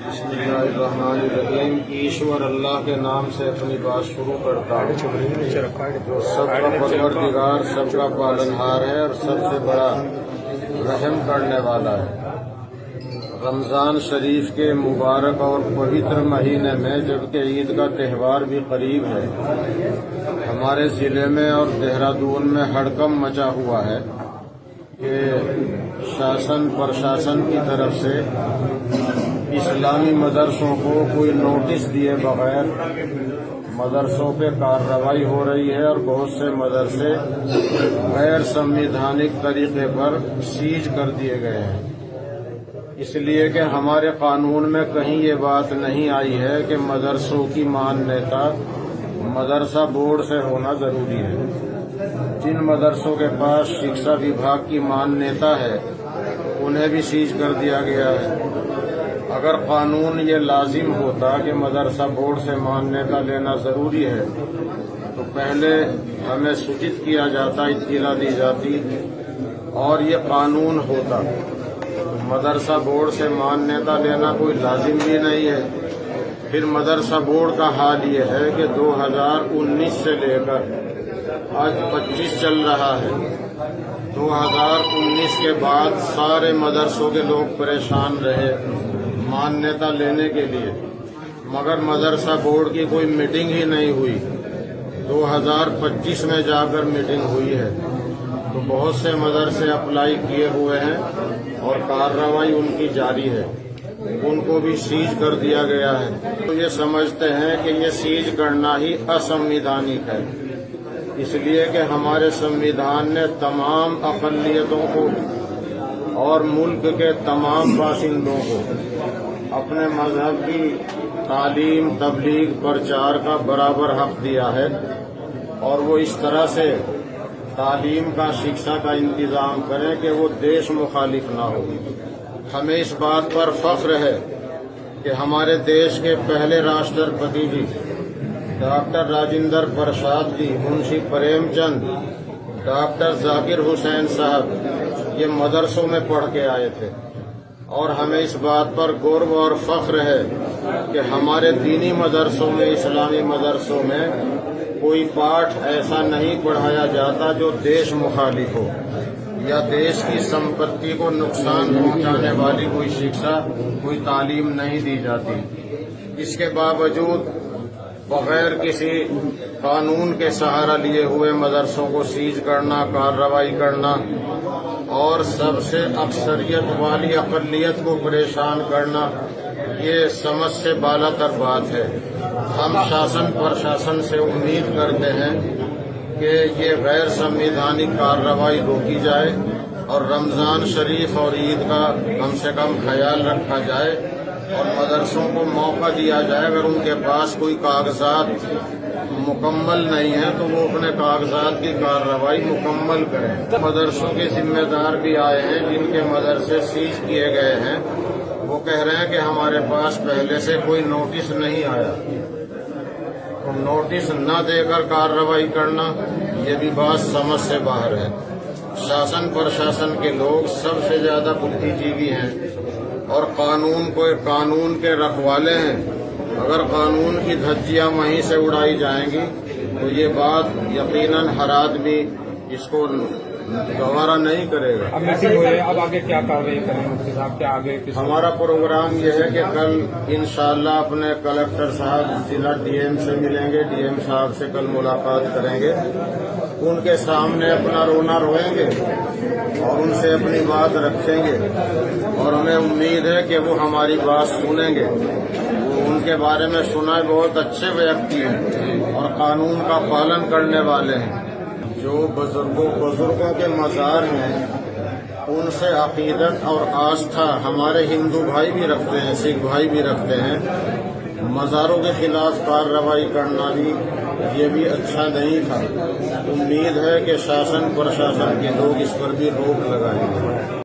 बिस्मिल्लाहिर्रहमानिर्रहीम। ईश्वर अल्लाह के नाम से अपनी बात शुरू करता हूँ, जो सबका परवरदिगार, सबका पालनहार है और सबसे बड़ा रहम करने वाला है। रमज़ान शरीफ के मुबारक और पवित्र महीने में, जबकि ईद का त्यौहार भी करीब है, हमारे ज़िले में और देहरादून में हड़कंप मचा हुआ है कि शासन प्रशासन की तरफ से इस्लामी मदरसों को कोई नोटिस दिए बगैर मदरसों पे कार्रवाई हो रही है और बहुत से मदरसे गैर संवैधानिक तरीके पर सीज कर दिए गए हैं। इसलिए कि हमारे कानून में कहीं ये बात नहीं आई है कि मदरसों की मान्यता मदरसा बोर्ड से होना जरूरी है। जिन मदरसों के पास शिक्षा विभाग की मान्यता है उन्हें भी सीज कर दिया गया है। अगर कानून ये लाजिम होता कि मदरसा बोर्ड से मान्यता लेना जरूरी है तो पहले हमें सूचित किया जाता, इत्तला दी जाती और ये कानून होता। मदरसा बोर्ड से मान्यता लेना कोई लाजिम भी नहीं है। फिर मदरसा बोर्ड का हाल ये है कि 2019 से लेकर आज 25 चल रहा है। 2019 के बाद सारे मदरसों के लोग परेशान रहे मान्यता लेने के लिए, मगर मदरसा बोर्ड की कोई मीटिंग ही नहीं हुई। 2025 में जाकर मीटिंग हुई है तो बहुत से मदरसे अप्लाई किए हुए हैं और कार्रवाई उनकी जारी है। उनको भी सीज कर दिया गया है। तो ये समझते हैं कि ये सीज करना ही असंवैधानिक है, इसलिए कि हमारे संविधान ने तमाम अक़लियतों को और मुल्क के तमाम बाशिंदों को अपने मजहब की तालीम, तबलीग, प्रचार का बराबर हक दिया है और वो इस तरह से तालीम का, शिक्षा का इंतजाम करें कि वो देश मुखालिफ ना हो। हमें इस बात पर फख्र है कि हमारे देश के पहले राष्ट्रपति जी डॉक्टर राजेंद्र प्रसाद जी, मुंशी प्रेमचंद, डॉक्टर जाकिर हुसैन साहब ये मदरसों में पढ़ के आए थे और हमें इस बात पर गर्व और फख्र है कि हमारे दीनी मदरसों में, इस्लामी मदरसों में कोई पाठ ऐसा नहीं पढ़ाया जाता जो देश मुखालिफ हो या देश की संपत्ति को नुकसान पहुंचाने वाली कोई शिक्षा, कोई तालीम नहीं दी जाती। इसके बावजूद बगैर किसी कानून के सहारा लिए हुए मदरसों को सीज करना, कार्रवाई करना और सबसे अक्सरियत वाली अक़लियत को परेशान करना, ये समझ से बालातर बात है। हम शासन प्रशासन से उम्मीद करते हैं कि ये गैर संवैधानिक कार्रवाई रोकी जाए और रमज़ान शरीफ और ईद का कम से कम ख्याल रखा जाए और मदरसों को मौका दिया जाए। अगर उनके पास कोई कागजात मुकम्मल नहीं है तो वो अपने कागजात की कार्रवाई मुकम्मल करें। मदरसों के जिम्मेदार भी आए हैं जिनके मदरसे सीज किए गए हैं। वो कह रहे हैं कि हमारे पास पहले से कोई नोटिस नहीं आया, तो नोटिस न देकर कार्रवाई करना ये भी बात समझ से बाहर है। शासन प्रशासन के लोग सबसे ज्यादा बुद्धिजीवी हैं और कानून के रखवाले हैं। अगर कानून की धज्जियां वहीं से उड़ाई जाएंगी तो ये बात यकीनन हर आदमी इसको गवारा नहीं करेगा। अब मीटिंग हो रही है, अब आगे क्या कार्रवाई करेंगे मुफ्ती साहब? क्या आगे हमारा प्रोग्राम ये है कि कल इंशाअल्लाह अपने कलेक्टर साहब, जिला डीएम से मिलेंगे, डीएम साहब से कल मुलाकात करेंगे, उनके सामने अपना रोना रोएंगे और उनसे अपनी बात रखेंगे और हमें उम्मीद है कि वो हमारी बात सुनेंगे। वो उनके बारे में सुना है, बहुत अच्छे व्यक्ति हैं और कानून का पालन करने वाले हैं। जो बुजुर्गों के मज़ार हैं उनसे अकीदत और आस्था हमारे हिंदू भाई भी रखते हैं, सिख भाई भी रखते हैं। मज़ारों के खिलाफ कार्रवाई करना भी ये भी अच्छा नहीं था। उम्मीद है कि शासन प्रशासन के लोग इस पर भी रोक लगाएंगे।